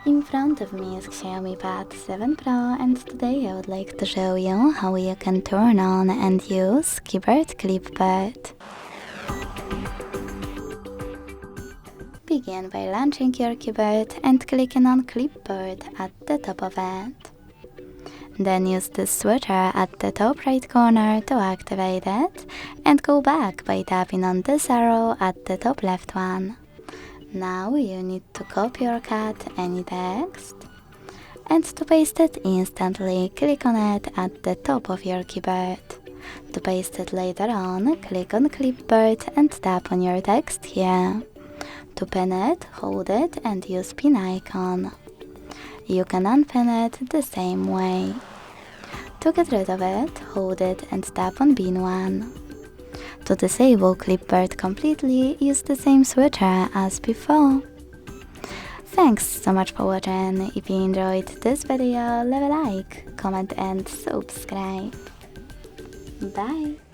In front of me is Xiaomi Pad 7 Pro, and today I would like to show you how you can turn on and use keyboard Clipboard. Begin by launching your keyboard and clicking on Clipboard at the top of it. Then use the switcher at the top right corner to activate it, and go back by tapping on this arrow at the top left one. Now you need to copy or cut any text, and to paste it instantly, click on it at the top of your keyboard. To paste it later on, click on Clipboard and tap on your text here. To pin it, hold it and use pin icon. You can unpin it the same way. To get rid of it, hold it and tap on bin 1. To disable Clipboard completely, use the same switcher as before. Thanks so much for watching. If you enjoyed this video, leave a like, comment and subscribe. Bye!